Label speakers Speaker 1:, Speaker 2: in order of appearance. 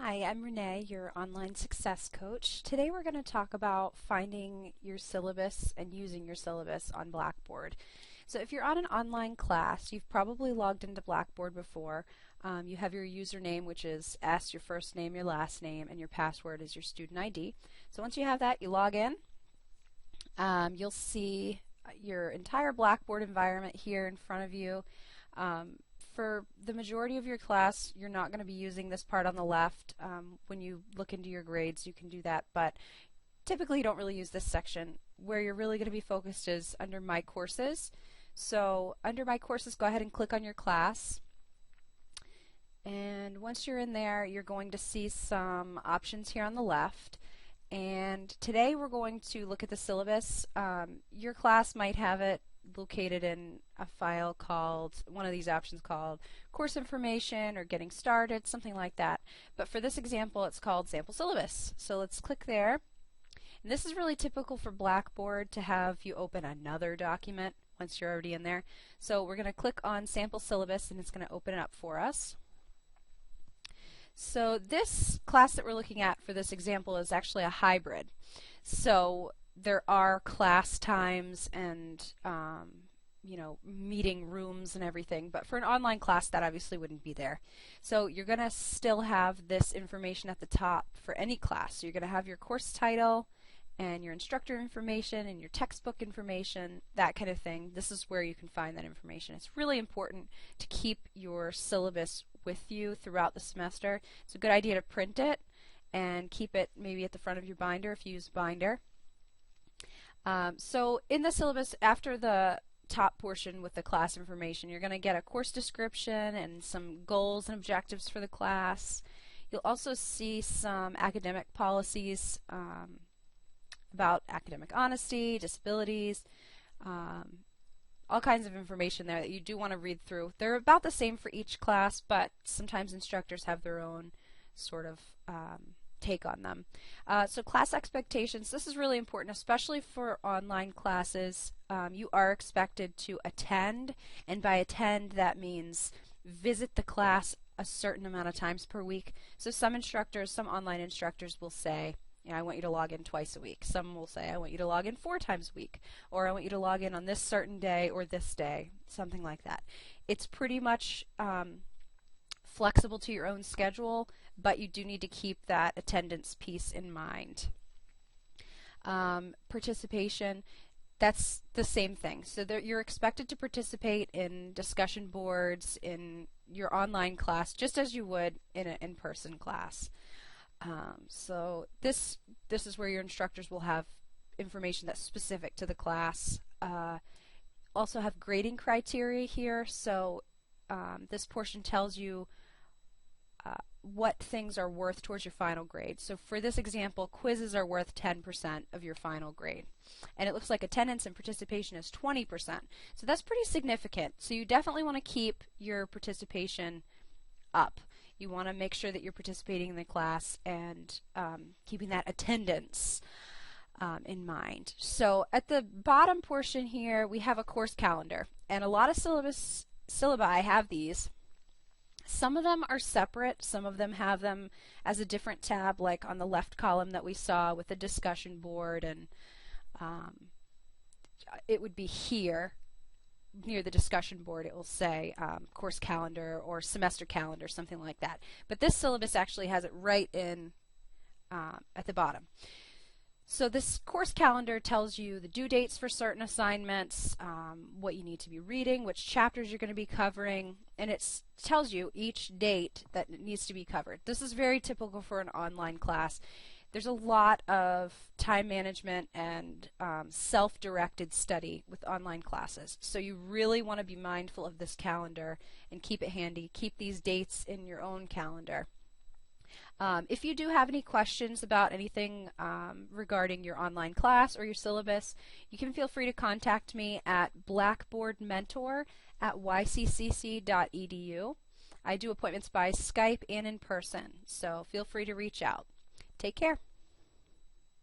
Speaker 1: Hi, I'm Renee, your online success coach. Today we're going to talk about finding your syllabus and using your syllabus on Blackboard. So if you're on an online class, you've probably logged into Blackboard before. You have your username, which is S, your first name, your last name, and your password is your student ID. So once you have that, you log in. You'll see your entire Blackboard environment here in front of you. For the majority of your class, you're not going to be using this part on the left. When you look into your grades, you can do that, but typically you don't really use this section. Where you're really going to be focused is under My Courses. So under My Courses, go ahead and click on your class. And once you're in there, you're going to see some options here on the left. And today we're going to look at the syllabus. Your class might have it located in a file called, one of these options called course information or getting started, something like that. But for this example, it's called sample syllabus. So let's click there. And this is really typical for Blackboard to have you open another document once you're already in there. So we're going to click on sample syllabus and it's going to open it up for us. So this class that we're looking at for this example is actually a hybrid. So there are class times and meeting rooms and everything, but for an online class that obviously wouldn't be there. So you're going to still have this information at the top for any class. So you're going to have your course title and your instructor information and your textbook information, that kind of thing. This is where you can find that information. It's really important to keep your syllabus with you throughout the semester. It's a good idea to print it and keep it maybe at the front of your binder if you use binder. So in the syllabus, after the top portion with the class information, you're going to get a course description and some goals and objectives for the class. You'll also see some academic policies about academic honesty, disabilities, all kinds of information there that you do want to read through. They're about the same for each class, but sometimes instructors have their own sort of take on them. So class expectations, this is really important, especially for online classes. You are expected to attend, and by attend that means visit the class a certain amount of times per week. So some instructors, some online instructors will say, I want you to log in twice a week. Some will say, I want you to log in 4 times a week, or I want you to log in on this certain day or this day, something like that. It's pretty much flexible to your own schedule, but you do need to keep that attendance piece in mind. Participation, that's the same thing. So you're expected to participate in discussion boards in your online class just as you would in an in-person class. So this is where your instructors will have information that's specific to the class. Also have grading criteria here. So this portion tells you what things are worth towards your final grade. So for this example, quizzes are worth 10% of your final grade. And it looks like attendance and participation is 20%. So that's pretty significant. So you definitely want to keep your participation up. You want to make sure that you're participating in the class and keeping that attendance in mind. So at the bottom portion here, we have a course calendar. And a lot of syllabi have these. Some of them are separate. Some of them have them as a different tab, like on the left column that we saw with the discussion board, and it would be here near the discussion board. It will say course calendar or semester calendar, something like that. But this syllabus actually has it right in at the bottom. So this course calendar tells you the due dates for certain assignments, what you need to be reading, which chapters you're going to be covering, and it tells you each date that needs to be covered. This is very typical for an online class. There's a lot of time management and self-directed study with online classes. So you really want to be mindful of this calendar and keep it handy. Keep these dates in your own calendar. If you do have any questions about anything regarding your online class or your syllabus, you can feel free to contact me at blackboardmentor@yccc.edu. I do appointments by Skype and in person, so feel free to reach out. Take care.